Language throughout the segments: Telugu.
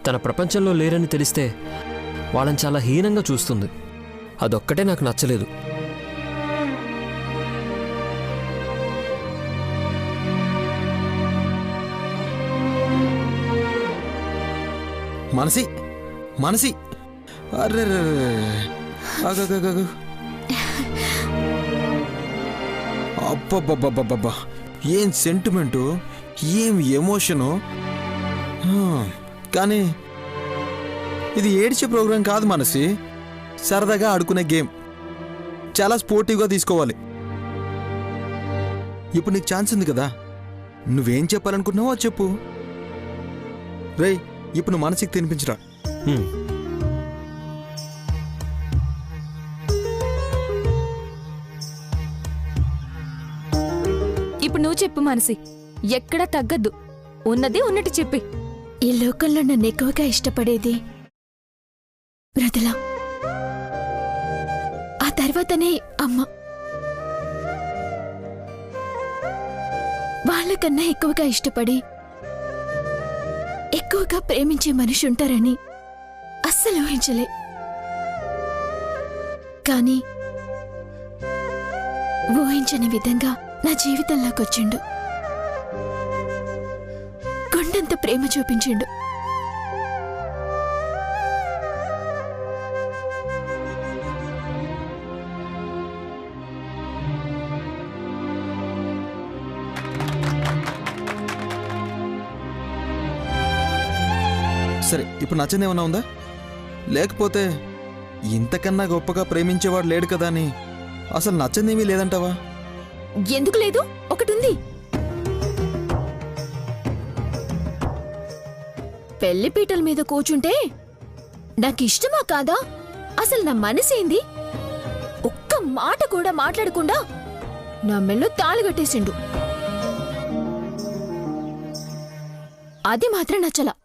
తన ప్రపంచంలో లేరని తెలిస్తే వాళ్ళని చాలా హీనంగా చూస్తుంది. అదొక్కటే నాకు నచ్చలేదు. మనసి మనసి అర్రే అబ్బబ్బబ్బబ్బబ్బా, ఏం సెంటిమెంటు, ఏం ఎమోషను. కానీ ఇది ఏడ్చే ప్రోగ్రాం కాదు మనసి, సరదాగా ఆడుకునే గేమ్. చాలా స్పోర్టివ్గా తీసుకోవాలి. ఇప్పుడు నీకు ఛాన్స్ ఉంది కదా, నువ్వేం చెప్పాలనుకుంటున్నావో చెప్పు. రేయ్, ఇప్పుడు నువ్వు మనసికి తినిపించరా. ఇప్పుడు నువ్వు చెప్పు మనసి, ఎక్కడా తగ్గద్దు, ఉన్నది ఉన్నట్టు చెప్పి. ఈ లోకంలో నన్ను ఎక్కువగా ఇష్టపడేది మృదుల, ఆ తర్వాతనే అమ్మ. వాళ్ళకన్నా ఎక్కువగా ఇష్టపడి ఎక్కువగా ప్రేమించే మనిషి ఉంటారని అస్సలు ఊహించలే. కానీ ఊహించని విధంగా నా జీవితంలోకొచ్చిండు. కొండంత ప్రేమ చూపించిండు. సరే, ఇప్పుడు నచ్చని ఏమన్నా ఉందా? లేకపోతే ఇంతకన్నా గొప్పగా ప్రేమించేవాడు లేడు కదా అని అసలు నచ్చనిదేమీ లేదంటావా? ఎందుకు లేదు, ఒకటుంది. పెళ్లిపీటల మీద కూర్చుంటే నాకిష్టమా కాదా, అసలు నా మనసేంది, ఒక్క మాట కూడా మాట్లాడకుండా నా మెల్లో తాళిగట్టేసిండు. అది మాత్రం నచ్చలా.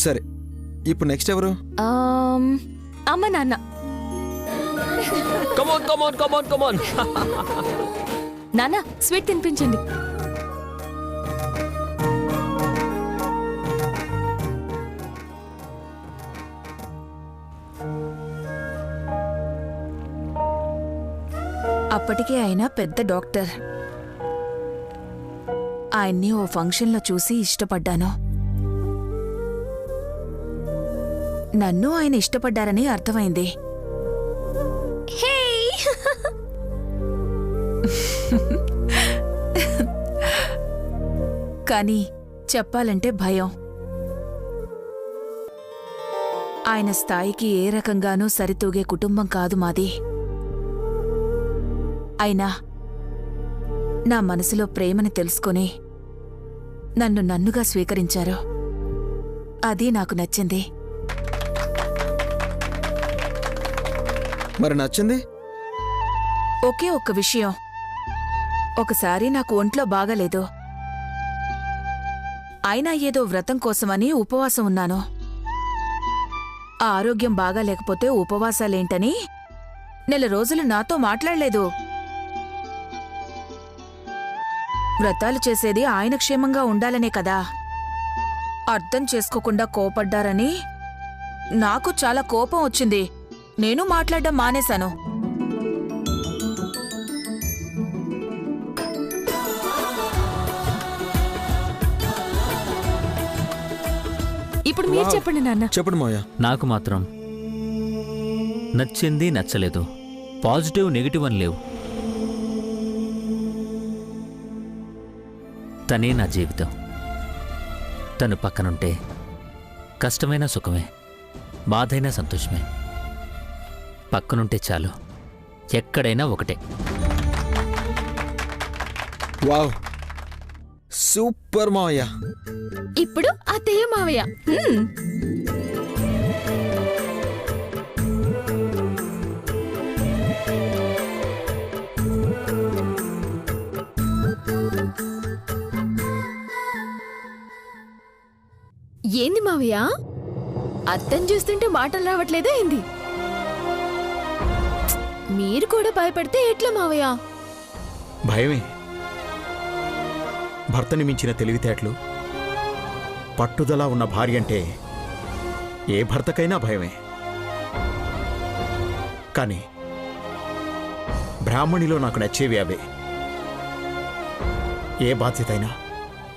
సరే, ఇప్పుడు నెక్స్ట్ ఎవరు? అమ్మ నాన్న. కమాన్ కమాన్ కమాన్ కమాన్. నాన్న, స్వీట్ తినిపించండి. అప్పటికే ఆయన పెద్ద డాక్టర్. ఆయన్ని ఓ ఫంక్షన్లో చూసి ఇష్టపడ్డాను. నన్ను ఆయన ఇష్టపడ్డారని అర్థమైంది. కానీ చెప్పాలంటే భయం. ఆయన స్థాయికి ఏ రకంగానూ సరితూగే కుటుంబం కాదు మాది. అయినా నా మనసులో ప్రేమని తెలుసుకొని నన్ను నన్నుగా స్వీకరించారు. అది నాకు నచ్చింది. మరి నచ్చింది? ఒకే ఒక్క విషయం. ఒకసారి నాకు ఒంట్లో బాగాలేదు. అయినా ఏదో వ్రతం కోసమని ఉపవాసం ఉన్నాను. ఆ ఆరోగ్యం బాగాలేకపోతే ఉపవాసాలేంటని నెల రోజులు నాతో మాట్లాడలేదు. వ్రతాలు చేసేది ఆయన క్షేమంగా ఉండాలనే కదా. అర్థం చేసుకోకుండా కోపడ్డారని నాకు చాలా కోపం వచ్చింది. నేను మాట్లాడడం మానేశాను. ఇప్పుడు మీరు చెప్పండి నాన్న. చెప్పండి మావయ్య. నాకు మాత్రం నచ్చింది నచ్చలేదు, పాజిటివ్ నెగిటివ్ అని లేవు. తనే నా జీవితం. తను పక్కనుంటే కష్టమైన సుఖమే, బాధైనా సంతోషమే. పక్కనుంటే చాలు, ఎక్కడైనా ఒకటే. వావ్, సూపర్ మావయ్య. ఇప్పుడు అత్తయ్య మావయ్య. ఏంది మావయ్య, అర్థం చూస్తుంటే మాటలు రావట్లేదా ఏంది? మీరు కూడా భయపడితే ఎట్లా మావయ్య? భయమే. భర్తని మించిన తెలివితేటలు, పట్టుదల ఉన్న భార్య అంటే ఏ భర్తకైనా భయమే. కానీ బ్రాహ్మణిలో నాకు నచ్చేవి అవే. ఏ బాధ్యతైనా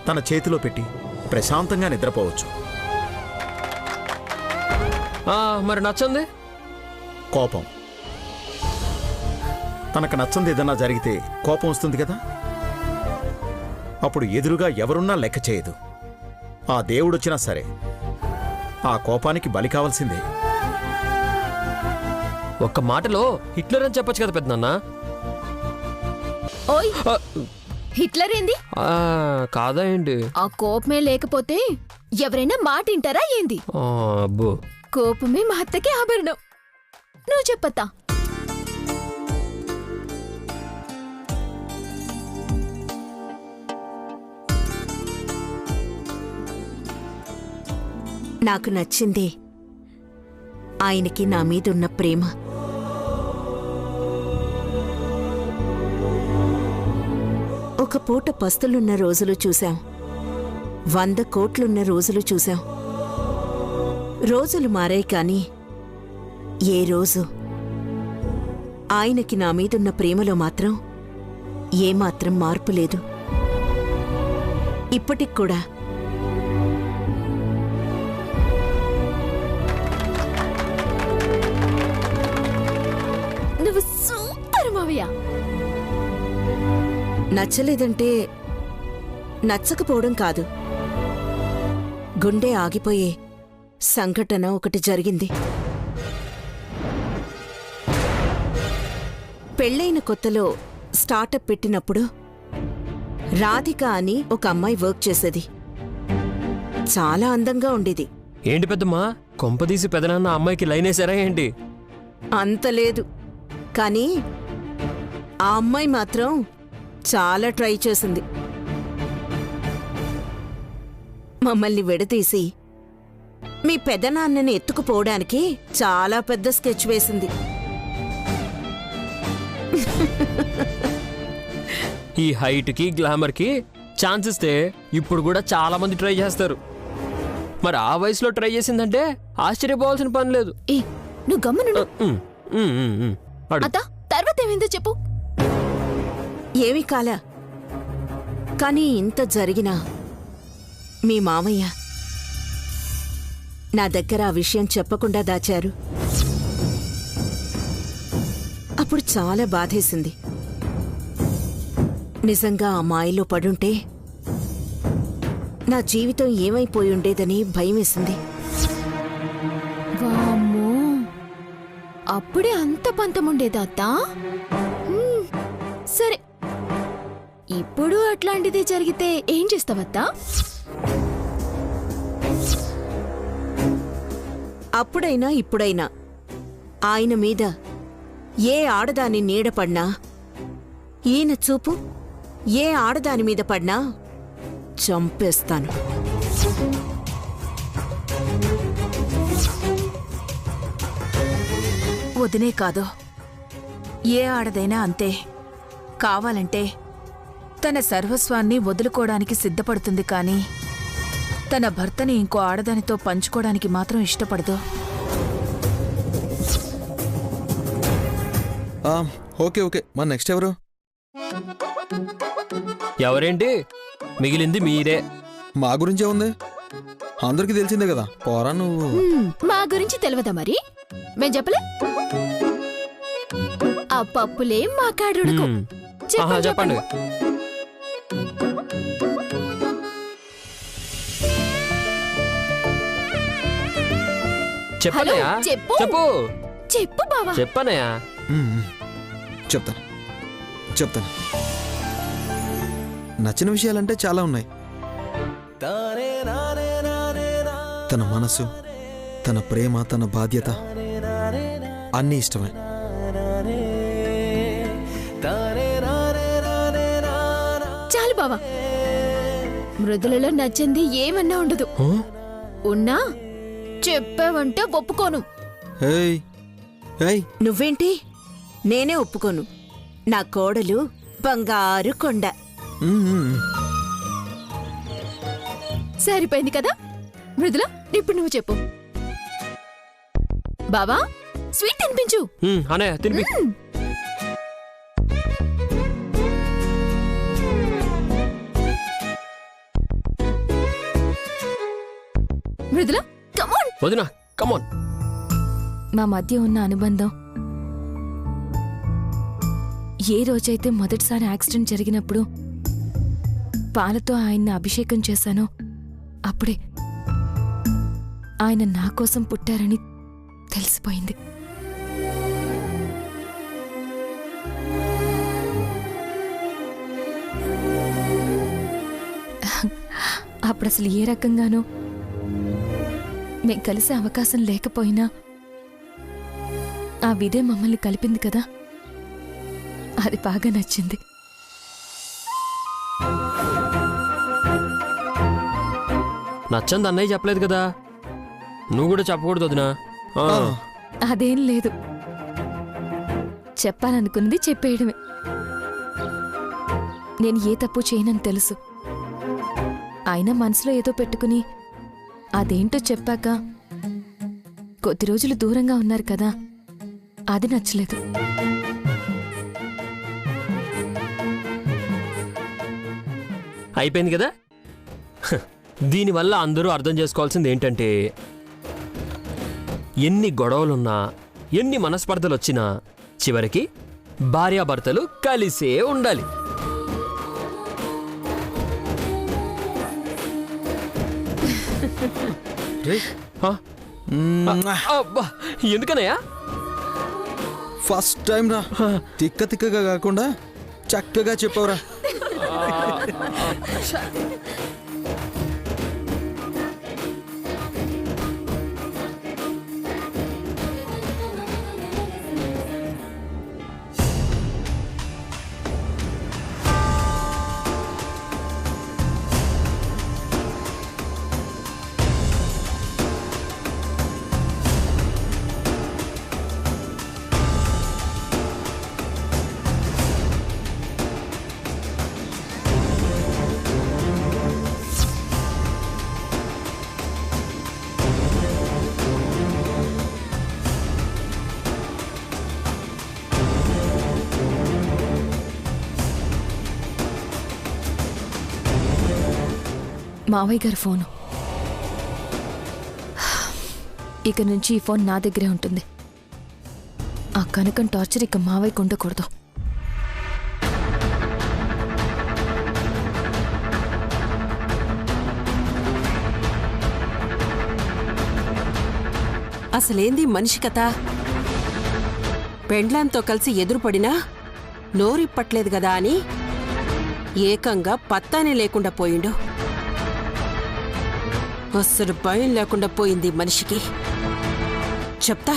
తన చేతిలో పెట్టి ప్రశాంతంగా నిద్రపోవచ్చు. మరి నచ్చంది? కోపం. తనకు నచ్చంది ఏదన్నా జరిగితే కోపం వస్తుంది కదా, అప్పుడు ఎదురుగా ఎవరున్నా లెక్క చేయదు. ఆ దేవుడొచ్చినా సరే ఆ కోపానికి బలి కావాల్సిందే. ఒక్క మాటలో హిట్లర్ అని చెప్పొచ్చు కదా పెద్దనాన్న. ఓయ్, హిట్లర్ ఏంది? కాదా ఏంటి? ఆ కోపమే లేకపోతే ఎవరైనా మాట వింటారా ఏంది? అబ్బో, కోపమే మా అత్తకి ఆభరణం. నువ్వు చెప్పత్తా. నాకు నచ్చింది ఆయనకి నా మీదున్న ప్రేమ. ఒక పూట పస్తులున్న రోజులు చూశాం, 100 కోట్లున్న రోజులు చూశాం. రోజులు మారాయి కానీ ఏ రోజు ఆయనకి నా మీదున్న ప్రేమలో మాత్రం ఏమాత్రం మార్పు లేదు. ఇప్పటికి కూడా నువ్వు సూపర్ మావయ్య. నచ్చలేదంటే నచ్చకపోవడం కాదు, గుండె ఆగిపోయే సంఘటన ఒకటి జరిగింది. పెళ్ళైన కొత్తలో స్టార్టప్ పెట్టినప్పుడు రాధిక అని ఒక అమ్మాయి వర్క్ చేసేది. చాలా అందంగా ఉండేది. ఏంటి పెద్దమ్మా, కొంపదీసి పెదనాన్న అమ్మాయికి లైన్ వేసారా ఏంటి? అంత లేదు కానీ ఆ అమ్మాయి మాత్రం చాలా ట్రై చేసింది. మమ్మల్ని విడదీసి మీ పెదనాన్నని ఎత్తుకుపోవడానికి చాలా పెద్ద స్కెచ్ వేసింది. ఈ హైట్కి గ్లామర్కి ఛాన్స్ ఇస్తే ఇప్పుడు కూడా చాలా మంది ట్రై చేస్తారు. మరి ఆ వయసులో ట్రై చేసిందంటే ఆశ్చర్యపోవాల్సిన పని లేదు. ఏ, నువ్వు గమ్మునుండు. అడుగు. అత్త, తర్వాత ఏమైందో చెప్పు. ఏమీ కాలా, కానీ ఇంత జరిగినా మీ మామయ్య నా దగ్గర ఆ విషయం చెప్పకుండా దాచారు. అప్పుడు చాలా బాధేసింది. నిజంగా ఆ మాయలో పడుంటే నా జీవితం ఏమైపోయి ఉండేదని భయమేసింది. వామ్మో, అప్పుడే అంత పంతముండేదా అత్తా? సరే, ఇప్పుడు అట్లాంటిదే జరిగితే ఏం చేస్తావత్తా? అప్పుడైనా ఇప్పుడైనా ఆయన మీద ఏ ఆడదాని నీడ పడినా, ఈయన చూపు ఏ ఆడదాని మీద పడినా చంపేస్తాను. వదినే కాదు, ఏ ఆడదైనా అంతే. కావాలంటే తన సర్వస్వాన్ని వదులుకోవడానికి సిద్ధపడుతుంది కానీ తన భర్తని ఇంకో ఆడదానితో పంచుకోవడానికి మాత్రం ఇష్టపడదు. ఓకే ఓకే, మరి నెక్స్ట్ ఎవరు? ఎవరేంటి, మిగిలింది మీరే. మా గురించే ఉంది, అందరికీ తెలిసిందే కదా. పోరా నువ్వు. మా గురించి తెలియదా మరి? మేం చెప్పలే? ఆ పప్పులే మా కాడుడుకు. చెప్పండి. చెప్పనయా? చెప్పు. చెప్పు చెప్పు బావా. చెప్పనయా? చెప్తాను చెప్తాను. నచ్చిన విషయాలంటే చాలా ఉన్నాయి. తన మనసు, తన ప్రేమ, తన బాధ్యత అన్నీ ఇష్టమే. చాలు బావా, మృదులలో నచ్చింది ఏమన్నా ఉండదు. ఉన్నా చెప్పావంటే ఒప్పుకోను. ఏయ్ ఏయ్, నువ్వేంటి? నేనే ఒప్పుకోను. నా కోడలు బంగారు కొండ. సరిపోయింది కదా మృదుల, ఇప్పుడు నువ్వు చెప్పు. బావా స్వీట్ తినిపించు. అనే తినిపి. మృదుల కమాన్. వదినా కమాన్. మా మధ్య ఉన్న అనుబంధం ఏ రోజైతే మొదటిసారి యాక్సిడెంట్ జరిగినప్పుడు పాలతో ఆయన్ని అభిషేకం చేశానో అప్పుడే ఆయన నా కోసం పుట్టారని తెలిసిపోయింది. అప్పుడు అసలు ఏ రకంగానో మేం కలిసే అవకాశం లేకపోయినా ఆ విదే మమ్మల్ని కలిపింది కదా, అది బాగా నచ్చింది. నచ్చంది అన్నయ్య చెప్పలేదు కదా, నువ్వు కూడా చెప్పకూడదు వదినా. అదేం లేదు, చెప్పాలనుకున్నది చెప్పేయడమే. నేను ఏ తప్పు చేయనని తెలుసు, అయినా మనసులో ఏదో పెట్టుకుని అదేంటో చెప్పాక కొద్ది రోజులు దూరంగా ఉన్నారు కదా, అది నచ్చలేదు. అయిపోయింది కదా. దీనివల్ల అందరూ అర్థం చేసుకోవాల్సింది ఏంటంటే, ఎన్ని గొడవలున్నా ఎన్ని మనస్పర్ధలు వచ్చినా చివరికి భార్యాభర్తలు కలిసే ఉండాలి. అబ్బా, ఎందుకనయ్యా? ఫస్ట్ టైం రా, తిక్క తిక్కగా కాకుండా చక్కగా చెప్పవరా. మావయ్య గారి ఫోను. ఇక నుంచి ఈ ఫోన్ నా దగ్గరే ఉంటుంది. ఆ కనకం టార్చర్ ఇక మావయ్యకు ఉండకూడదు. అసలేంది మనిషి కథ? పెండ్లాంతో కలిసి ఎదురుపడినా నోరిప్పట్లేదు గదా అని ఏకంగా పత్తానే లేకుండా పోయిండు. అస్సలు భయం లేకుండా పోయింది మనిషికి. చెప్తా.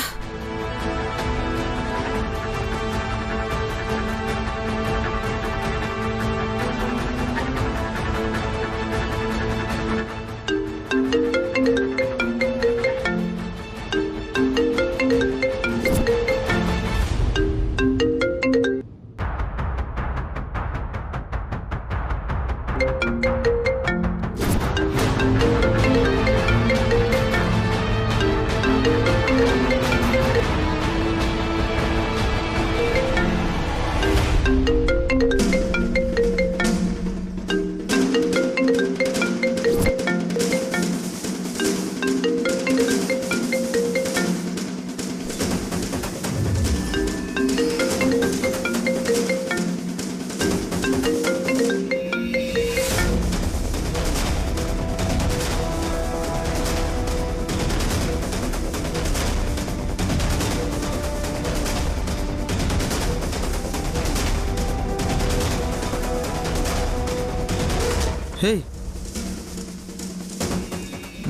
హే,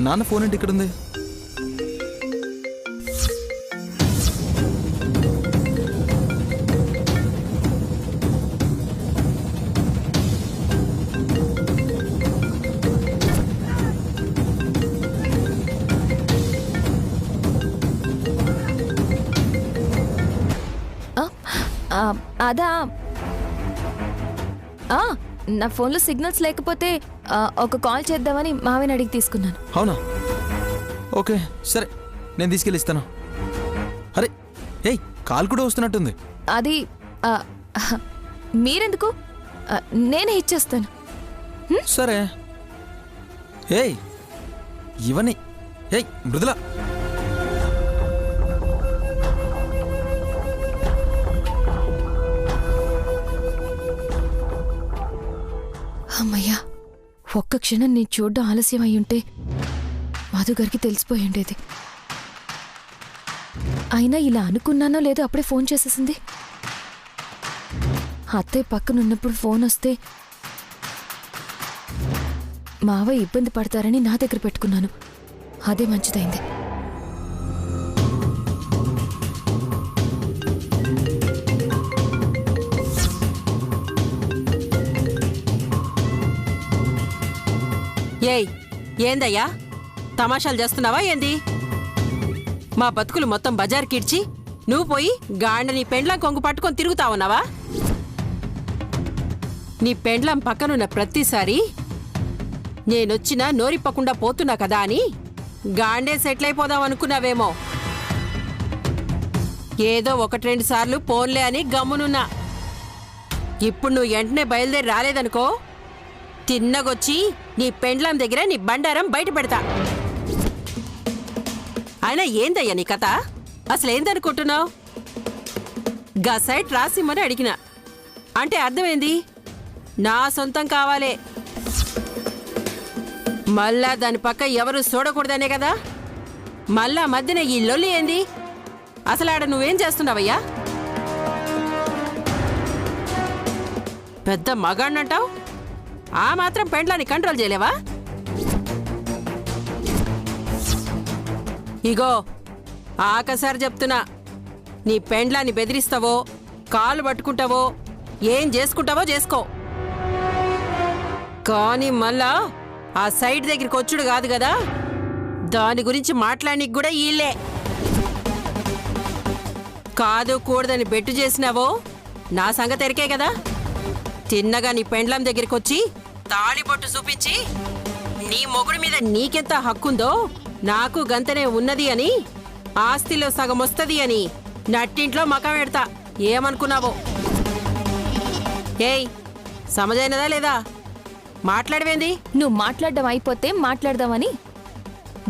నాన్న ఫోన్ ఏంటి ఇక్కడ ఉంది? అదా, నా ఫోన్లో సిగ్నల్స్ లేకపోతే ఒక కాల్ చేద్దామని మావిని అడిగి తీసుకున్నాను. అవునా? ఓకే సరే, నేను తీసుకెళ్ళి ఇస్తాను. అరే ఏయ్ కాల్ కూడా వస్తున్నట్టుంది. అది ఆ, మీరెందుకు నేనే ఇచ్చేస్తాను. సరే. ఏయ్ ఇవని ఏయ్ మృదుల, అమ్మయ్యా, ఒక్క క్షణం నేను చూడ్డం ఆలస్యం అయ్యుంటే మధుగారికి తెలిసిపోయి ఉండేది. అయినా ఇలా అనుకున్నానో లేదో అప్పుడే ఫోన్ చేసేసింది. అత్తయ్య పక్కనున్నప్పుడు ఫోన్ వస్తే మావయ్య ఇబ్బంది పడతారని నా దగ్గర పెట్టుకున్నాను. అదే మంచిదైంది. ఏయ్ ఏందయ్యా, తమాషాలు చేస్తున్నావా ఏంది? మా బతుకులు మొత్తం బజార్ కిడ్చి నువ్వు పోయి గాండ నీ పెండ్లం కొంగు పట్టుకొని తిరుగుతావున్నావా? నీ పెండ్లం పక్కనున్న ప్రతిసారి నేనొచ్చినా నోరిప్పకుండా పోతున్నా కదా అని గాండే సెటిల్ అయిపోదాం అనుకున్నావేమో. ఏదో 1-2 సార్లు పోన్లే అని గమ్మునున్నా. ఇప్పుడు నువ్వు వెంటనే బయలుదేరి రాలేదనుకో, తిన్నగొచ్చి నీ పెండ్లం దగ్గర నీ బండారం బయట పెడతా. అయినా ఏందయ్యా నీ కథ? అసలేందనుకుంటున్నావు? గా సైట్ రాసిమ్మని అడిగినా అంటే అర్థమైంది నా సొంతం కావాలే. మళ్ళా దాని పక్క ఎవరు చూడకూడదనే కదా. మళ్ళా మధ్యన ఈ లొల్లి ఏంది? అసలు ఆడ నువ్వేం చేస్తున్నావయ్యా? పెద్ద మగాణ్ణంటావు, ఆ మాత్రం పెండ్లాన్ని కంట్రోల్ చేయలేవా? ఇగో ఆకసారి చెప్తున్నా, నీ పెండ్లాన్ని బెదిరిస్తావో, కాలు పట్టుకుంటావో, ఏం చేసుకుంటావో చేసుకో. కానీ మళ్ళా ఆ సైడ్ దగ్గరికి వచ్చుడు కాదు కదా, దాని గురించి మాట్లాడనీకి కూడా ఈళ్ళే. కాదు కూడదని బెట్టు చేసినావో నా సంగతి ఎరికే కదా. తిన్నగా నీ పెండ్లం దగ్గరికి వచ్చి తాళిబొట్టు చూపించి నీ మొగుడి మీద నీకెంత హక్కుందో నాకు గంతనే ఉన్నది అని, ఆస్తిలో సగం వస్తుంది అని నట్టింట్లో మకం పెడతా. ఏమనుకున్నావో? ఏయ్ సమజైనదా లేదా? మాట్లాడవేంది? నువ్వు మాట్లాడడం అయిపోతే మాట్లాడదామని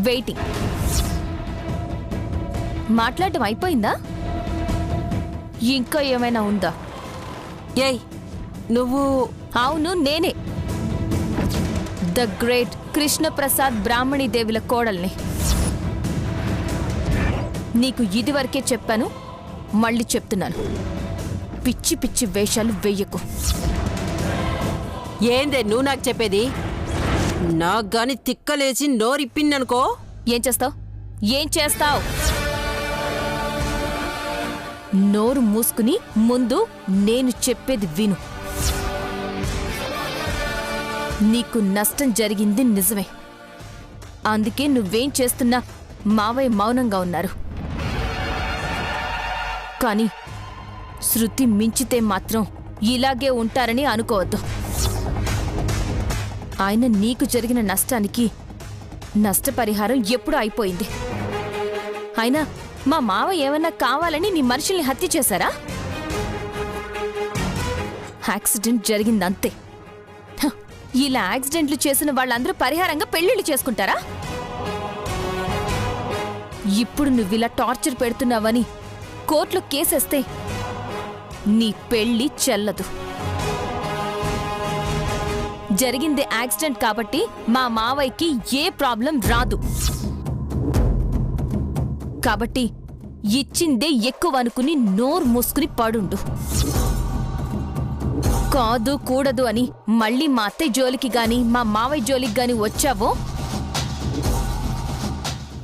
వెయిటింగ్. మాట్లాడడం అయిపోయిందా? ఇంకా ఏమైనా ఉందా? ఏయ్ నువ్వు? అవును, నేనే ద గ్రేట్ కృష్ణప్రసాద్ బ్రాహ్మణి దేవుల కోడల్ని. నీకు ఇదివరకే చెప్పాను, మళ్ళీ చెప్తున్నాను, పిచ్చి పిచ్చి వేషాలు వెయ్యకు. ఏందే నువ్వు నాకు చెప్పేది? నాకు గాని తిక్కలేసి నోరిప్పిందనుకో ఏం చేస్తావు? ఏం చేస్తావు? నోరు మూసుకుని ముందు నేను చెప్పేది విను. నీకు నష్టం జరిగింది నిజమే, అందుకే నువ్వేం చేస్తున్నా మావయ్య మౌనంగా ఉన్నారు. కానీ శృతి మించితే మాత్రం ఇలాగే ఉంటారని అనుకోవద్దు. ఆయన నీకు జరిగిన నష్టానికి నష్టపరిహారం ఎప్పుడూ అయిపోయింది. అయినా మా మావ ఏమన్నా కావాలని నీ మనుషుల్ని హత్య చేశారా? యాక్సిడెంట్ జరిగిందంతే. ఇలా యాక్సిడెంట్లు చేసిన వాళ్ళందరూ పరిహారంగా పెళ్లిళ్ళు చేసుకుంటారా? ఇప్పుడు నువ్విలా టార్చర్ పెడుతున్నావని కోర్టులో కేసేస్తే నీ పెళ్లి చెల్లదు. జరిగింది యాక్సిడెంట్ కాబట్టి మా మావయ్యకి ఏ ప్రాబ్లం రాదు. కాబట్టి ఇచ్చిందే ఎక్కువ అనుకుని నోరు మూసుకుని పడుండు. కాదు కూడదు అని మళ్ళీ మా అత్తయ్య జోలికి గాని మా మావయ్య జోలికి గాని వచ్చావో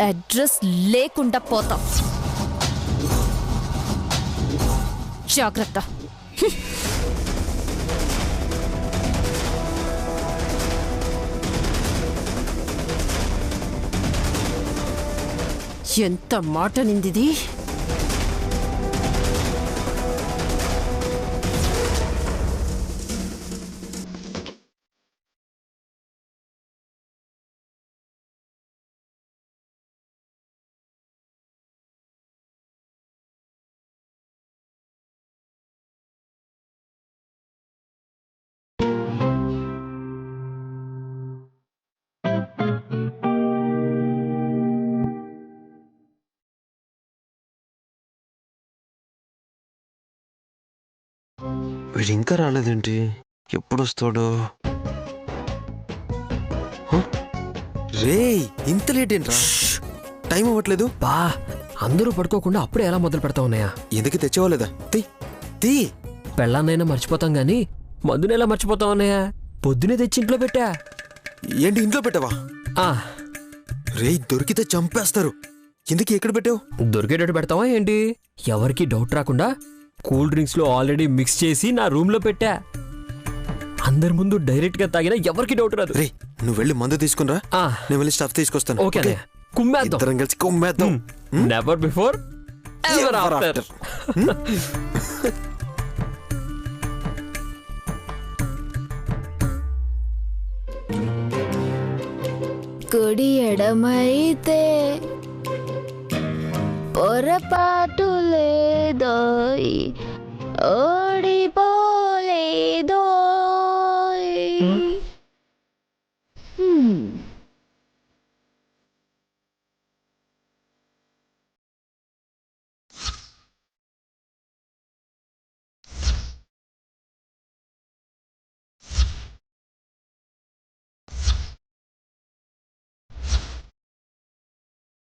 అడ్రస్ లేకుండా పోతాం. జాగ్రత్త. ఎంత మాట నిందిది! వీడు ఇంకా రాలేదేంటి? ఎప్పుడు వస్తాడు? రే ఇంత లేట్ ఏంట్రా? టైం అవ్వట్లేదు. బా అందరూ పడుకోకుండా అప్పుడే ఎలా మొదలు పెడతా ఉన్నాయా? ఎందుకు తెచ్చేవాలేదా? తీ పెళ్ళాన్నైనా మర్చిపోతాం గానీ మందునెలా మర్చిపోతాం అన్నయ్య? పొద్దునే తెచ్చి ఇంట్లో పెట్టా. ఏంటి ఇంట్లో పెట్టావా? ఆ రే దొరికితే చంపేస్తారు. ఎందుకు ఎక్కడ పెట్టావు? దొరికేటట్టు పెడతావా ఏంటి? ఎవరికి డౌట్ రాకుండా కూల్ డ్రింక్స్ లో ఆల్రెడీ మిక్స్ చేసి నా రూమ్ లో పెట్టా. అందరి ముందు డైరెక్ట్ గా తాగినా ఎవరికి డౌట్ రాదు. రే నువ్వు వెళ్ళి మందు తీసుకునిరా, ఆ, నేను వెళ్ళి స్టఫ్ తీసుకొస్తాను. ఓకే అన్నయ్య. కుమ్మేద్దాం. ఇద్దరం కలిసి కుమ్మేద్దాం. Never before ever after. కుడి ఎడమైతే పొరపాటు లేదోయ్, ఓడిపోలేనోయ్.